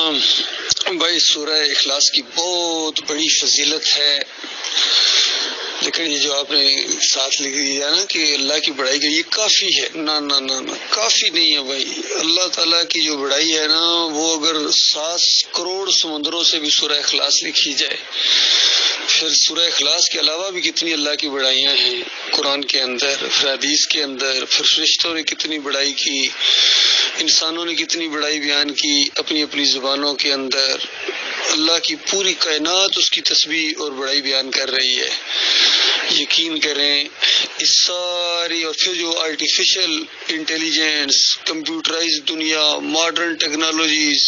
بھائی سورہ اخلاص کی بہت بڑی فضیلت ہے، لیکن یہ جو آپ نے ساتھ لکھ دیا نا کہ اللہ کی بڑائی کے یہ کافی ہے، نہ کافی نہیں ہے بھائی۔ اللہ تعالیٰ کی جو بڑائی ہے نا، وہ اگر 7 کروڑ سمندروں سے بھی سورہ اخلاص لکھی جائے، پھر سورہ اخلاص کے علاوہ بھی کتنی اللہ کی بڑائیاں ہیں قرآن کے اندر، پھر حدیث کے اندر، پھر فرشتوں نے کتنی بڑائی کی، انسانوں نے کتنی بڑائی بیان کی اپنی اپنی زبانوں کے اندر۔ اللہ کی پوری کائنات اس کی تسبیح اور بڑائی بیان کر رہی ہے۔ یقین کریں اس ساری، اور پھر جو آرٹیفیشل انٹیلیجنس، کمپیوٹرائز دنیا، ماڈرن ٹیکنالوجیز،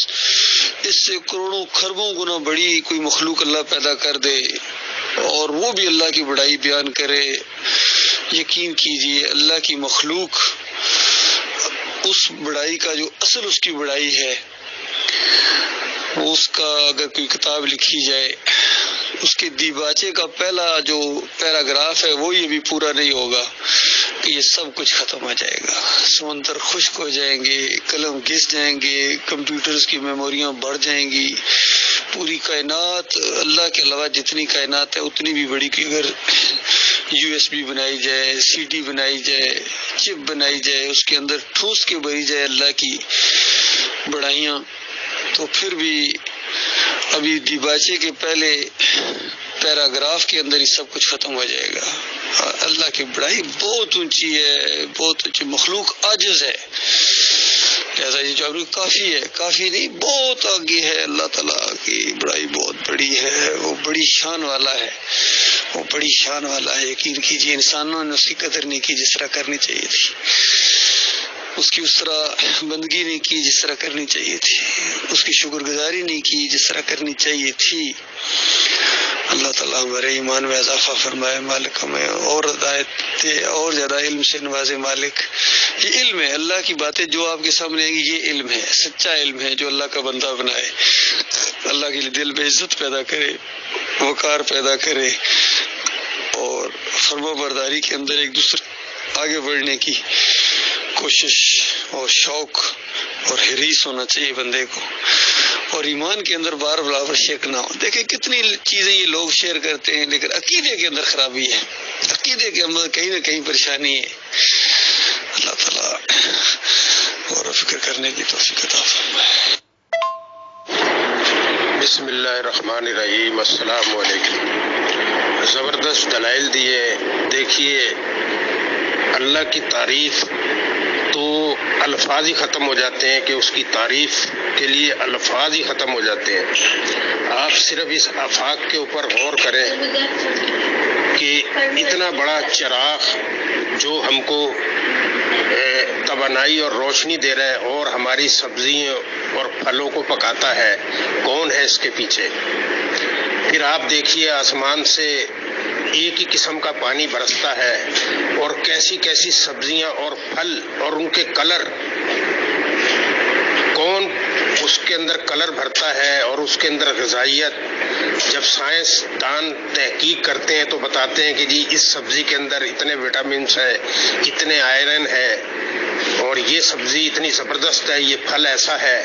اس سے کروڑوں خربوں گنا بڑی کوئی مخلوق اللہ پیدا کر دے اور وہ بھی اللہ کی بڑائی بیان کرے، یقین کیجئے اللہ کی مخلوق اس بڑائی کا جو اصل اس کی بڑائی ہے، اس کا اگر کوئی کتاب لکھی جائے، اس کے دیباچے کا پہلا جو پیراگراف ہے وہ یہ بھی پورا نہیں ہوگا کہ یہ سب کچھ ختم ہو جائے گا، سمندر خشک ہو جائیں گے، قلم گھس جائیں گے، کمپیوٹرز کی میموریاں بڑھ جائیں گی، پوری کائنات اللہ کے علاوہ جتنی کائنات ہے اتنی بھی بڑی کی اگر USB بنائی جائے، CD بنائی جائے، چپ بنائی جائے، اس کے اندر ٹھوس کے بھری جائے اللہ کی بڑائیاں، تو پھر بھی ابھی دیباچے کے پہلے پیراگراف کے اندر ہی سب کچھ ختم ہو جائے گا۔ اللہ کی بڑائی بہت اونچی ہے، بہت اونچی، مخلوق عاجز ہے، لہذا یہ جو کافی ہے، کافی نہیں، بہت آگے ہے۔ اللہ تعالیٰ کی بڑائی بہت بڑی ہے، وہ بڑی شان والا ہے، وہ بڑی شان والا ہے، یقین کیجیے انسانوں نے اس کی قدر نہیں کی جس طرح کرنی چاہیے تھی، اس کی اس طرح بندگی نہیں کی جس طرح کرنی چاہیے تھی، اس کی شکر گزاری نہیں کی جس طرح کرنی چاہیے تھی۔ اللہ تعالیٰ ہمارے ایمان میں اضافہ فرمائے، مالک ہمیں اور ہدایت دے، اور زیادہ علم سے نوازے مالک۔ یہ علم ہے، اللہ کی باتیں جو آپ کے سامنے آئیں گی، یہ علم ہے، سچا علم ہے جو اللہ کا بندہ بنائے، اللہ کے لیے دل میں عزت پیدا کرے، وقار پیدا کرے، اور فرما برداری کے اندر ایک دوسرے آگے بڑھنے کی کوشش اور شوق اور حریص ہونا چاہیے بندے کو، اور ایمان کے اندر بار بار شک نہ ہو۔ دیکھیں کتنی چیزیں یہ لوگ شیئر کرتے ہیں، لیکن عقیدے کے اندر خرابی ہے، عقیدے کے اندر کہیں نہ کہیں پریشانی ہے۔ اللہ تعالیٰ غور و فکر کرنے کی توفیق عطا فرمائے۔ بسم اللہ الرحمن الرحیم۔ السلام علیکم۔ زبردست دلائل دیے۔ دیکھیے اللہ کی تعریف تو الفاظ ہی ختم ہو جاتے ہیں کہ اس کی تعریف کے لیے الفاظ ہی ختم ہو جاتے ہیں۔ آپ صرف اس آفاق کے اوپر غور کریں کہ اتنا بڑا چراغ جو ہم کو توانائی اور روشنی دے رہا ہے اور ہماری سبزیوں اور پھلوں کو پکاتا ہے، کون ہے اس کے پیچھے؟ پھر آپ دیکھیے آسمان سے ایک ہی قسم کا پانی برستا ہے اور کیسی کیسی سبزیاں اور پھل اور ان کے کلر، کون اس کے اندر کلر بھرتا ہے اور اس کے اندر غذائیت۔ جب سائنس دان تحقیق کرتے ہیں تو بتاتے ہیں کہ جی اس سبزی کے اندر اتنے وٹامنس ہیں، اتنے آئرن ہے، اور یہ سبزی اتنی زبردست ہے، یہ پھل ایسا ہے۔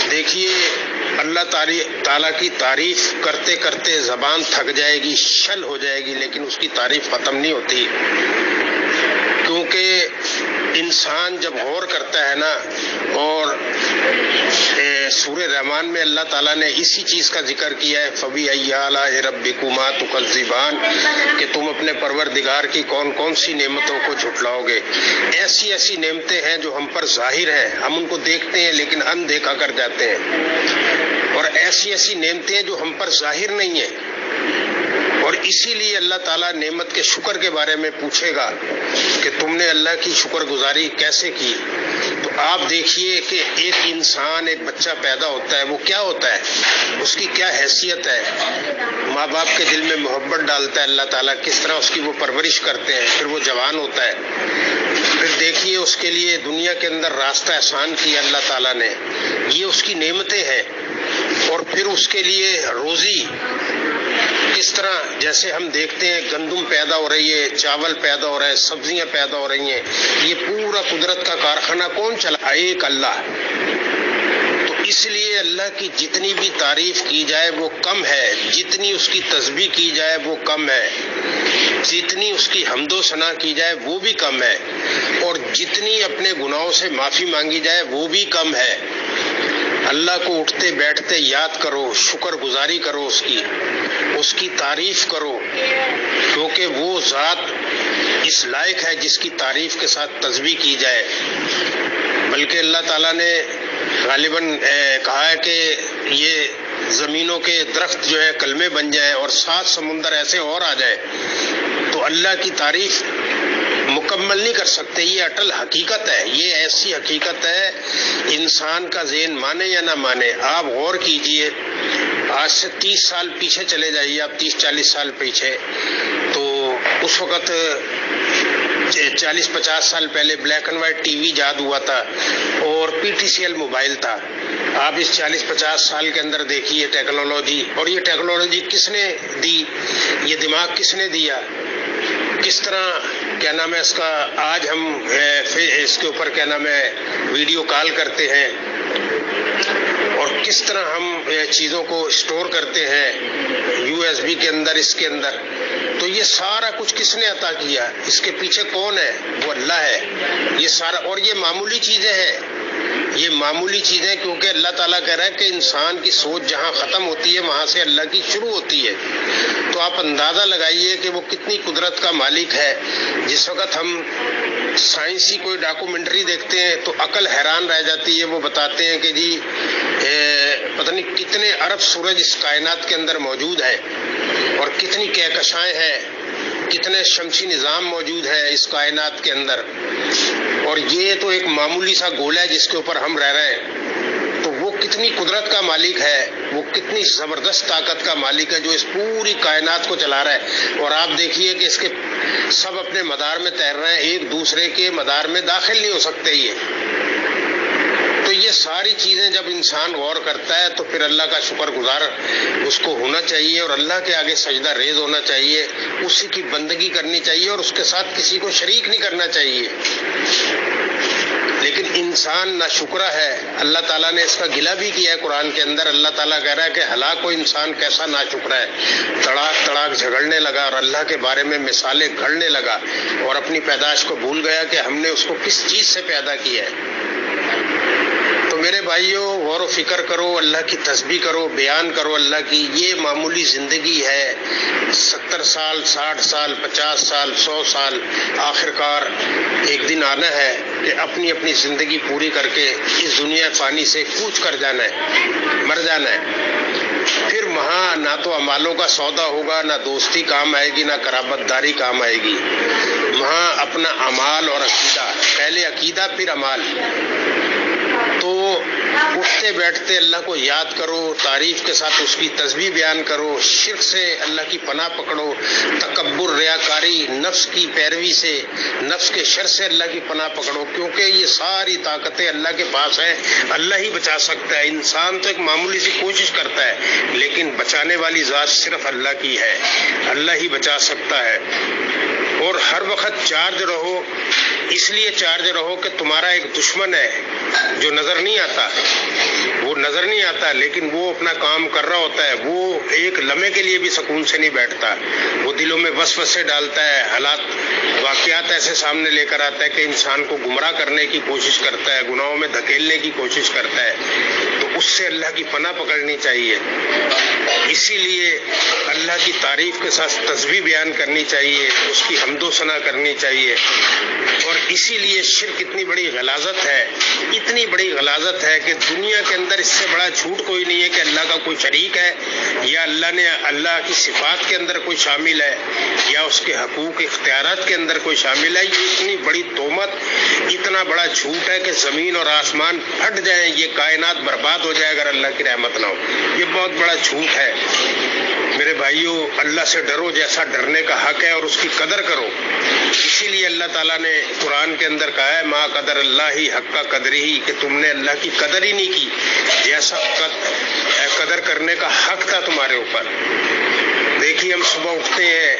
دیکھیے اللہ تعالیٰ کی تعریف کرتے کرتے زبان تھک جائے گی، شل ہو جائے گی، لیکن اس کی تعریف ختم نہیں ہوتی، کیونکہ انسان جب غور کرتا ہے نا، اور سورہ رحمان میں اللہ تعالیٰ نے اسی چیز کا ذکر کیا ہے، فَبِأَيِّ آلَاءِ رَبِّكُمَا تُكَذِّبَانِ، کہ تم اپنے پروردگار کی کون کون سی نعمتوں کو جھٹلاؤ گے۔ ایسی ایسی نعمتیں ہیں جو ہم پر ظاہر ہیں، ہم ان کو دیکھتے ہیں لیکن اندیکھا کر جاتے ہیں، اور ایسی ایسی نعمتیں ہیں جو ہم پر ظاہر نہیں ہیں، اور اسی لیے اللہ تعالیٰ نعمت کے شکر کے بارے میں پوچھے گا کہ تم نے اللہ کی شکر گزاری کیسے کی۔ تو آپ دیکھیے کہ ایک انسان، ایک بچہ پیدا ہوتا ہے، وہ کیا ہوتا ہے، اس کی کیا حیثیت ہے، ماں باپ کے دل میں محبت ڈالتا ہے اللہ تعالیٰ، کس طرح اس کی وہ پرورش کرتے ہیں، پھر وہ جوان ہوتا ہے، پھر دیکھیے اس کے لیے دنیا کے اندر راستہ آسان کیا اللہ تعالیٰ نے، یہ اس کی نعمتیں ہیں، اور پھر اس کے لیے روزی کس طرح، جیسے ہم دیکھتے ہیں گندم پیدا ہو رہی ہے، چاول پیدا ہو رہا ہے، سبزیاں پیدا ہو رہی ہیں، یہ پورا قدرت کا کارخانہ کون چلا؟ ایک اللہ۔ تو کی جتنی بھی تعریف کی جائے وہ کم ہے، جتنی اس کی تسبیح کی جائے وہ کم ہے، جتنی اس کی حمد و ثنا کی جائے وہ بھی کم ہے، اور جتنی اپنے گناہوں سے معافی مانگی جائے وہ بھی کم ہے۔ اللہ کو اٹھتے بیٹھتے یاد کرو، شکر گزاری کرو، اس کی تعریف کرو، کیونکہ وہ ذات اس لائق ہے جس کی تعریف کے ساتھ تسبیح کی جائے۔ بلکہ اللہ تعالیٰ نے غالباً کہا ہے کہ یہ زمینوں کے درخت جو ہے کلمے بن جائیں اور 7 سمندر ایسے اور آ جائے تو اللہ کی تعریف مکمل نہیں کر سکتے۔ یہ اٹل حقیقت ہے، یہ ایسی حقیقت ہے انسان کا ذہن مانے یا نہ مانے۔ آپ غور کیجئے، آج سے 30 سال پیچھے چلے جائیے، آپ 30-40 سال پیچھے، تو اس وقت 40-50 سال پہلے black and white T V ایجاد ہوا تھا اور PTCL موبائل تھا۔ آپ اس 40-50 سال کے اندر دیکھیے ٹیکنالوجی، اور یہ ٹیکنالوجی کس نے دی، یہ دماغ کس نے دیا، کس طرح کیا نام ہے اس کا، آج ہم اس کے اوپر کیا نام ہے ویڈیو کال کرتے ہیں، اور کس طرح ہم چیزوں کو اسٹور کرتے ہیں USB کے اندر، اس کے اندر۔ تو یہ سارا کچھ کس نے عطا کیا، اس کے پیچھے کون ہے؟ وہ اللہ ہے۔ یہ سارا، اور یہ معمولی چیزیں ہیں، یہ معمولی چیزیں، کیونکہ اللہ تعالیٰ کہہ رہا ہے کہ انسان کی سوچ جہاں ختم ہوتی ہے وہاں سے اللہ کی شروع ہوتی ہے۔ تو آپ اندازہ لگائیے کہ وہ کتنی قدرت کا مالک ہے۔ جس وقت ہم سائنسی کوئی ڈاکومنٹری دیکھتے ہیں تو عقل حیران رہ جاتی ہے، وہ بتاتے ہیں کہ جی پتہ نہیں کتنے ارب سورج اس کائنات کے اندر موجود ہے، اور کتنی کہکشائیں ہیں، کتنے شمسی نظام موجود ہے اس کائنات کے اندر، اور یہ تو ایک معمولی سا گولا ہے جس کے اوپر ہم رہ رہے ہیں۔ تو وہ کتنی قدرت کا مالک ہے، وہ کتنی زبردست طاقت کا مالک ہے جو اس پوری کائنات کو چلا رہا ہے۔ اور آپ دیکھیے کہ اس کے سب اپنے مدار میں تیر رہے ہیں، ایک دوسرے کے مدار میں داخل نہیں ہو سکتے یہ۔ تو یہ ساری چیزیں جب انسان غور کرتا ہے تو پھر اللہ کا شکر گزار اس کو ہونا چاہیے، اور اللہ کے آگے سجدہ ریز ہونا چاہیے، اسی کی بندگی کرنی چاہیے، اور اس کے ساتھ کسی کو شریک نہیں کرنا چاہیے۔ لیکن انسان ناشکرا ہے، اللہ تعالیٰ نے اس کا گلہ بھی کیا ہے قرآن کے اندر۔ اللہ تعالیٰ کہہ رہا ہے کہ ہلاک کو انسان کیسا ناشکرا ہے، تڑاک تڑاک جھگڑنے لگا اور اللہ کے بارے میں مثالیں گھڑنے لگا، اور اپنی پیدائش کو بھول گیا کہ ہم نے اس کو کس چیز سے پیدا کیا ہے۔ تو میرے بھائیوں، غور و فکر کرو، اللہ کی تسبیح کرو، بیان کرو اللہ کی۔ یہ معمولی زندگی ہے، 70 سال، 60 سال، 50 سال، 100 سال، آخرکار ایک دن آنا ہے کہ اپنی اپنی زندگی پوری کر کے اس دنیا فانی سے کوچ کر جانا ہے، مر جانا ہے۔ پھر وہاں نہ تو اعمالوں کا سودا ہوگا، نہ دوستی کام آئے گی، نہ قرابت داری کام آئے گی۔ وہاں اپنا اعمال اور عقیدہ، پہلے عقیدہ پھر اعمال۔ تو اٹھتے بیٹھتے اللہ کو یاد کرو، تعریف کے ساتھ اس کی تسبیح بیان کرو، شرک سے اللہ کی پناہ پکڑو، تکبر، ریاکاری، نفس کی پیروی سے، نفس کے شر سے اللہ کی پناہ پکڑو، کیونکہ یہ ساری طاقتیں اللہ کے پاس ہیں، اللہ ہی بچا سکتا ہے۔ انسان تو ایک معمولی سی کوشش کرتا ہے، لیکن بچانے والی ذات صرف اللہ کی ہے، اللہ ہی بچا سکتا ہے۔ اور ہر وقت چارج رہو، اس لیے چارج رہو کہ تمہارا ایک دشمن ہے جو نظر نہیں آتا، وہ نظر نہیں آتا لیکن وہ اپنا کام کر رہا ہوتا ہے، وہ ایک لمحے کے لیے بھی سکون سے نہیں بیٹھتا، وہ دلوں میں وسوسے ڈالتا ہے، حالات واقعات ایسے سامنے لے کر آتا ہے کہ انسان کو گمراہ کرنے کی کوشش کرتا ہے، گناہوں میں دھکیلنے کی کوشش کرتا ہے۔ تو اس سے اللہ کی پناہ پکڑنی چاہیے۔ اسی لیے اللہ کی تعریف کے ساتھ تسبیح بیان کرنی چاہیے، اس کی حمد و ثنا کرنی چاہیے۔ اور اسی لیے شرک اتنی بڑی غلاظت ہے، اتنی بڑی غلاظت ہے کہ دنیا کے اندر اس سے بڑا جھوٹ کوئی نہیں ہے کہ اللہ کا کوئی شریک ہے، یا اللہ کی صفات کے اندر کوئی شامل ہے، یا اس کے حقوق اختیارات کے اندر کوئی شامل ہے۔ یہ اتنی بڑی تہمت، اتنا بڑا جھوٹ ہے کہ زمین اور آسمان پھٹ جائیں، یہ کائنات برباد ہو جائے اگر اللہ کی رحمت نہ ہو۔ یہ بہت بڑا جھوٹ ہے۔ میرے بھائیوں، اللہ سے ڈرو جیسا ڈرنے کا حق ہے، اور اس کی قدر کرو۔ اسی لیے اللہ تعالیٰ نے قرآن کے اندر کہا ہے ما قدر اللہ حق قدر ہی، کہ تم نے اللہ کی قدر ہی نہیں کی جیسا قدر کرنے کا حق تھا تمہارے اوپر۔ دیکھیے ہم صبح اٹھتے ہیں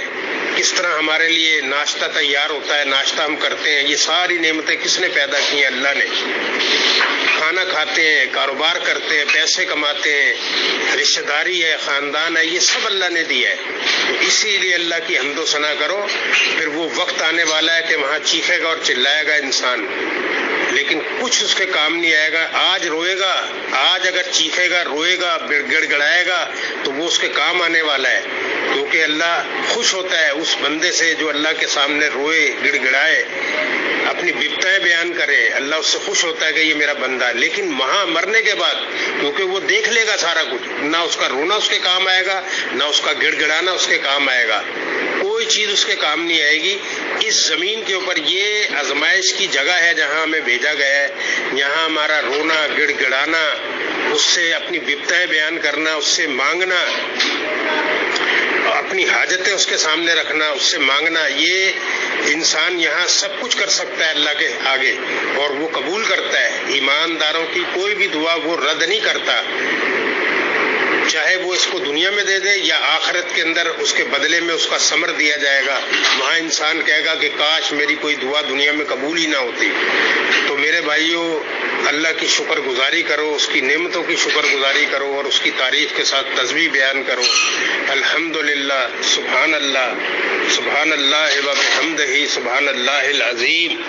کس طرح ہمارے لیے ناشتہ تیار ہوتا ہے، ناشتہ ہم کرتے ہیں، یہ ساری نعمتیں کس نے پیدا کی ہیں؟ اللہ نے۔ کھانا کھاتے ہیں، کاروبار کرتے ہیں، پیسے کماتے ہیں، رشتہ داری ہے، خاندان ہے، یہ سب اللہ نے دیا ہے۔ تو اسی لیے اللہ کی حمد و ثنا کرو، پھر وہ وقت آنے والا ہے کہ وہاں چیخے گا اور چلائے گا انسان، لیکن کچھ اس کے کام نہیں آئے گا۔ آج روئے گا، آج اگر چیخے گا، روئے گا، گڑ گڑائے گا تو وہ اس کے کام آنے والا ہے، کیونکہ اللہ خوش ہوتا ہے اس بندے سے جو اللہ کے سامنے روئے، گڑ گڑائے، اپنی بپتائیں بیان کرے۔ اللہ اس سے خوش ہوتا ہے کہ یہ میرا بندہ ہے۔ لیکن وہاں مرنے کے بعد کیونکہ وہ دیکھ لے گا سارا کچھ، نہ اس کا رونا اس کے کام آئے گا، نہ اس کا گڑ گڑانا اس کے کام آئے گا، کوئی چیز اس کے کام نہیں آئے گی۔ اس زمین کے اوپر یہ آزمائش کی جگہ ہے جہاں ہمیں بھیجا گیا ہے، یہاں ہمارا رونا، گڑ گڑانا، اس سے اپنی بپتائیں بیان کرنا، اس سے مانگنا، اپنی حاجتیں اس کے سامنے رکھنا، اس سے مانگنا، یہ انسان یہاں سب کچھ کر سکتا ہے اللہ کے آگے، اور وہ قبول کرتا ہے۔ ایمانداروں کی کوئی بھی دعا وہ رد نہیں کرتا، چاہے وہ اس کو دنیا میں دے دے یا آخرت کے اندر اس کے بدلے میں اس کا ثمر دیا جائے گا۔ وہاں انسان کہے گا کہ کاش میری کوئی دعا دنیا میں قبول ہی نہ ہوتی۔ تو میرے بھائیوں، اللہ کی شکر گزاری کرو، اس کی نعمتوں کی شکر گزاری کرو، اور اس کی تعریف کے ساتھ تسبیح بیان کرو۔ الحمدللہ، سبحان اللہ و بحمدہ، سبحان اللہ العظیم۔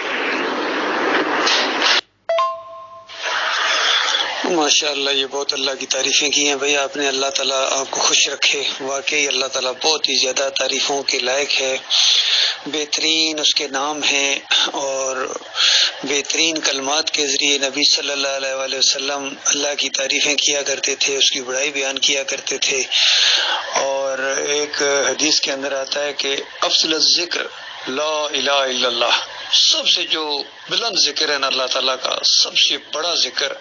ماشاء اللہ، یہ بہت اللہ کی تعریفیں کی ہیں بھائی آپ نے۔ اللہ تعالیٰ آپ کو خوش رکھے۔ واقعی اللہ تعالیٰ بہت ہی زیادہ تعریفوں کے لائق ہے، بہترین اس کے نام ہیں، اور بہترین کلمات کے ذریعے نبی صلی اللہ علیہ وآلہ وسلم اللہ کی تعریفیں کیا کرتے تھے، اس کی بڑائی بیان کیا کرتے تھے۔ اور ایک حدیث کے اندر آتا ہے کہ افضل الذکر لا الہ الا اللہ، سب سے جو بلند ذکر ہے نا اللہ تعالیٰ کا، سب سے بڑا ذکر،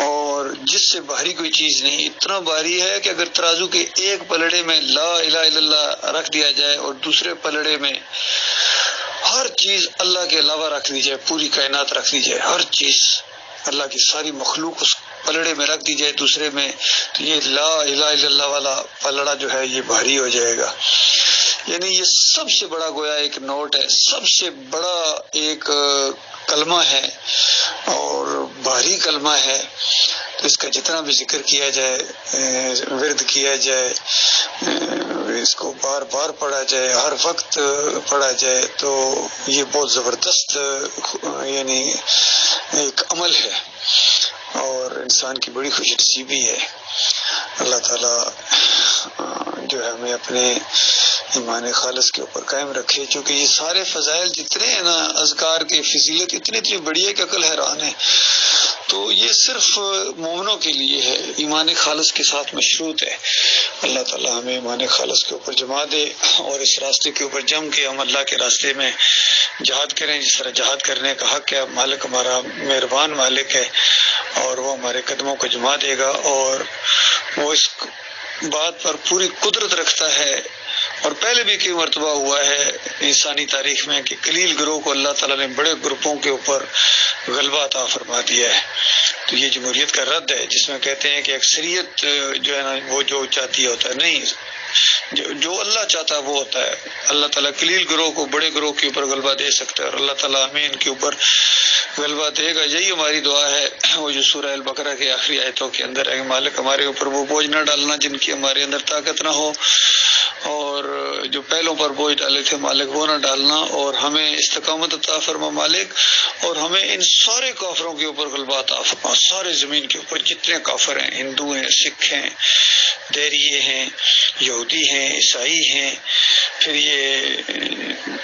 اور جس سے بھاری کوئی چیز نہیں۔ اتنا بھاری ہے کہ اگر ترازو کے ایک پلڑے میں لا الہ الا اللہ رکھ دیا جائے اور دوسرے پلڑے میں ہر چیز اللہ کے علاوہ رکھ دی جائے، پوری کائنات رکھ دی جائے، ہر چیز اللہ کی ساری مخلوق اس پلڑے میں رکھ دی جائے دوسرے میں، تو یہ لا الہ الا اللہ والا پلڑا جو ہے یہ بھاری ہو جائے گا۔ یعنی یہ سب سے بڑا گویا ایک نوٹ ہے، سب سے بڑا ایک کلمہ ہے اور بھاری کلمہ ہے۔ تو اس کا جتنا بھی ذکر کیا جائے، ورد کیا جائے، اس کو بار بار پڑھا جائے، ہر وقت پڑھا جائے، تو یہ بہت زبردست یعنی ایک عمل ہے اور انسان کی بڑی خوش نصیبی ہے۔ اللہ تعالیٰ جو ہے ہمیں اپنے ایمان خالص کے اوپر قائم رکھے، چونکہ یہ سارے فضائل جتنے ہیں نا، اذکار کی فضیلت اتنی بڑی ہے کہ عقل حیران ہے۔ تو یہ صرف مومنوں کے لیے ہے، ایمان خالص کے ساتھ مشروط ہے۔ اللہ تعالیٰ ہمیں ایمان خالص کے اوپر جما دے اور اس راستے کے اوپر جم کے ہم اللہ کے راستے میں جہاد کریں، جس طرح جہاد کرنے کا حق ہے۔ مالک ہمارا مہربان مالک ہے اور وہ ہمارے قدموں کو جما دے گا، اور وہ اس بات پر پوری قدرت رکھتا ہے، اور پہلے بھی کئی مرتبہ ہوا ہے انسانی تاریخ میں کہ قلیل گروہ کو اللہ تعالیٰ نے بڑے گروپوں کے اوپر غلبہ عطا فرما دیا ہے۔ تو یہ جمہوریت کا رد ہے، جس میں کہتے ہیں کہ اکثریت جو ہے نا وہ جو چاہتی ہوتا ہے، نہیں، جو اللہ چاہتا ہے وہ ہوتا ہے۔ اللہ تعالیٰ قلیل گروہ کو بڑے گروہ کے اوپر غلبہ دے سکتا ہے، اور اللہ تعالیٰ ہمیں ان کے اوپر غلبہ دے گا۔ یہی ہماری دعا ہے، وہ جو سورہ البقرہ کے آخری آیتوں کے اندر ہے کہ مالک ہمارے اوپر وہ بوجھ نہ ڈالنا جن کی ہمارے اندر طاقت نہ ہو، اور جو پہلوں پر بوجھ ڈالے تھے مالک وہ نہ ڈالنا، اور ہمیں استقامت عطا فرما مالک، اور ہمیں ان سارے کافروں کے اوپر غلبہ عطا فرما، سارے زمین کے اوپر جتنے کافر ہیں، ہندو ہیں، سکھ ہیں، دیریے ہیں، یہودی ہیں، عیسائی ہیں، پھر یہ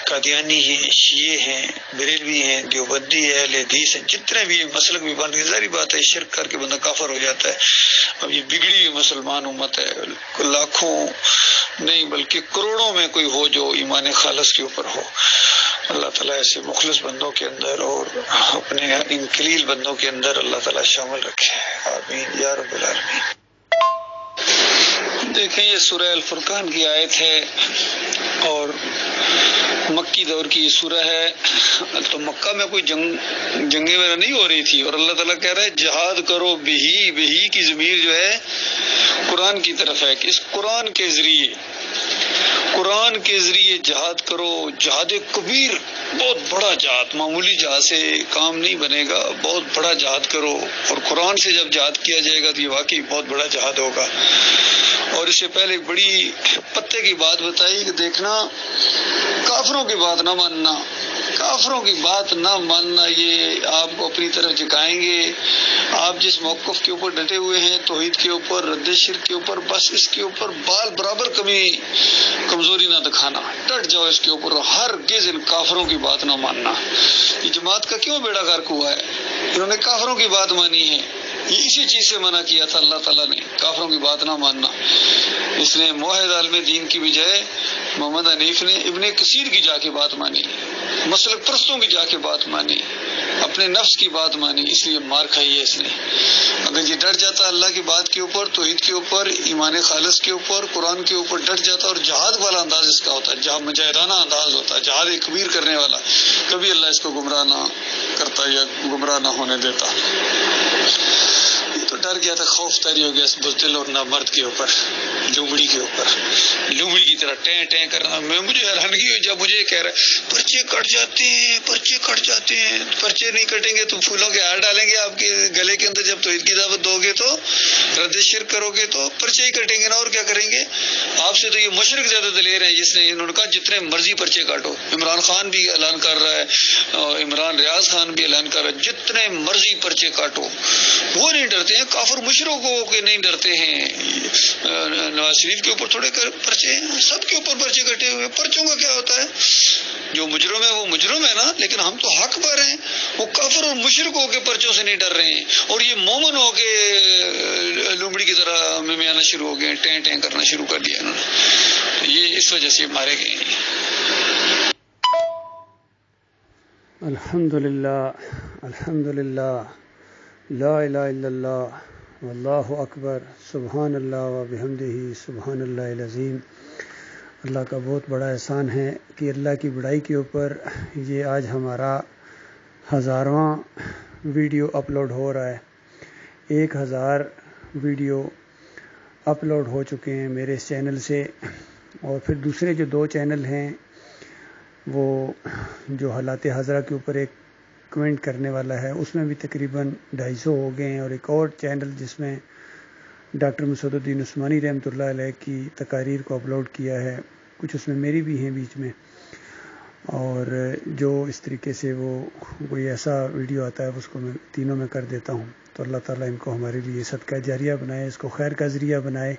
قادیانی ہیں، شیعہ ہیں، بریلوی ہیں، دیوبندی ہے، اہل حدیث ہیں، جتنے بھی مسلک بھی بند، ظاہری بات ہے شرک کر کے بندہ کافر ہو جاتا ہے۔ اب یہ بگڑی ہوئی مسلمان امت ہے، لاکھوں نہیں بلکہ کروڑوں میں کوئی ہو جو ایمان خالص کے اوپر ہو۔ اللہ تعالیٰ ایسے مخلص بندوں کے اندر اور اپنے ان قلیل بندوں کے اندر اللہ تعالیٰ شامل رکھے، آمین یا رب العالمین۔ دیکھیں، یہ سورہ الفرقان کی آیت ہے اور مکی دور کی یہ سورہ ہے۔ تو مکہ میں کوئی جنگیں وغیرہ نہیں ہو رہی تھی، اور اللہ تعالیٰ کہہ رہا ہے جہاد کرو بہی کی ضمیر جو ہے قرآن کی طرف ہے، کہ اس قرآن کے ذریعے قرآن کے ذریعے جہاد کرو، جہاد کبیر، بہت بڑا جہاد، معمولی جہاد سے کام نہیں بنے گا، بہت بڑا جہاد کرو، اور قرآن سے جب جہاد کیا جائے گا تو یہ واقعی بہت بڑا جہاد ہوگا۔ اور اس سے پہلے ایک بڑی پتے کی بات بتائی کہ دیکھنا کافروں کی بات نہ ماننا، کافروں کی بات نہ ماننا، یہ آپ کو اپنی طرف جھکائیں گے۔ آپ جس موقف کے اوپر ڈٹے ہوئے ہیں، توحید کے اوپر، رد شرک کے اوپر، بس اس کے اوپر بال برابر کمزوری نہ دکھانا، ڈٹ جاؤ اس کے اوپر، ہرگز ان کافروں کی بات نہ ماننا۔ یہ جماعت کا کیوں بیڑا غرق ہوا ہے؟ انہوں نے کافروں کی بات مانی ہے، یہ اسی چیز سے منع کیا تھا اللہ تعالیٰ نے، کافروں کی بات نہ ماننا۔ اس نے موحد عالم دین کی بجائے محمد حنیف نے ابن کثیر کی جا کے بات مانی، مسلک پرستوں کی جا کے بات مانی، اپنے نفس کی بات مانی، اس لیے مار کھائی ہے اس نے۔ اگر یہ ڈٹ جاتا اللہ کی بات کے اوپر، توحید کے اوپر، ایمان خالص کے اوپر، قرآن کے اوپر ڈٹ جاتا، اور جہاد والا انداز اس کا ہوتا ہے، جہاں مجاہدانہ انداز ہوتا ہے، جہاد کبیر کرنے والا، کبھی اللہ اس کو گمراہ نہ کرتا یا گمراہ نہ ہونے دیتا۔ یہ تو ڈر گیا تھا، خوف طاری ہو گیا اس بزدل اور نامرد کے اوپر، لومڑی کے اوپر، لومڑی کی طرح ٹیں ٹیں کرنا۔ مجھے حیرانگی ہوئی جب مجھے کہہ رہا ہے پرچے کٹ جاتے ہیں، پرچے کٹ جاتے ہیں۔ پرچے نہیں کٹیں گے تو پھولوں کے ہار ڈالیں گے آپ کے گلے کے اندر، جب توحید کی دعوت دو گے تو، رد شرک کرو گے تو پرچے ہی کٹیں گے نا، اور کیا کریں گے؟ آپ سے تو یہ مشرک زیادہ دلیر ہیں، جس نے انہوں نے کہا جتنے مرضی پرچے کاٹو۔ عمران خان بھی اعلان کر رہا ہے، عمران ریاض خان بھی اعلان کر رہا ہے، جتنے مرضی پرچے کاٹو۔ وہ نہیں ڈرتے ہیں، کافر مشرکوں کے نہیں ڈرتے ہیں۔ نواز شریف کے اوپر تھوڑے پرچے ہیں، سب کے اوپر پرچے کٹے ہوئے۔ پرچوں کا کیا ہوتا ہے؟ جو مجرم ہے وہ مجرم ہے نا، لیکن ہم تو حق پر ہیں۔ وہ کافر اور مشرک ہو کے پرچوں سے نہیں ڈر رہے ہیں، اور یہ مومن ہو کے لومڑی کی طرح میں آنا شروع ہو گئے، ٹیں ٹیں کرنا شروع کر دیا انہوں نے۔ یہ اس وجہ سے مارے گئے ہیں۔ الحمدللہ لا الہ الا اللہ واللہ اکبر سبحان اللہ و بحمدہ سبحان اللہ العظیم۔ اللہ کا بہت بڑا احسان ہے کہ اللہ کی بڑائی کے اوپر یہ آج ہمارا 1000واں ویڈیو اپلوڈ ہو رہا ہے۔ 1000 ویڈیو اپلوڈ ہو چکے ہیں میرے اس چینل سے، اور پھر دوسرے جو 2 چینل ہیں وہ جو حالات حاضرہ کے اوپر ایک کمنٹ کرنے والا ہے، اس میں بھی تقریباً 250 ہو گئے ہیں، اور ایک اور چینل جس میں ڈاکٹر مسعود الدین عثمانی رحمۃ اللہ علیہ کی تقاریر کو اپلوڈ کیا ہے، کچھ اس میں میری بھی ہیں بیچ میں، اور جو اس طریقے سے وہ کوئی ایسا ویڈیو آتا ہے اس کو میں تینوں میں کر دیتا ہوں۔ تو اللہ تعالیٰ ان کو ہمارے لیے صدقہ جاریہ بنائے، اس کو خیر کا ذریعہ بنائے،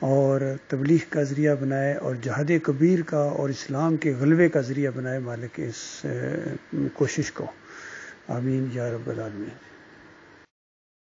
اور تبلیغ کا ذریعہ بنائے، اور جہاد کبیر کا اور اسلام کے غلبے کا ذریعہ بنائے مالک اس کوشش کو۔ آمین یا رب العالمین۔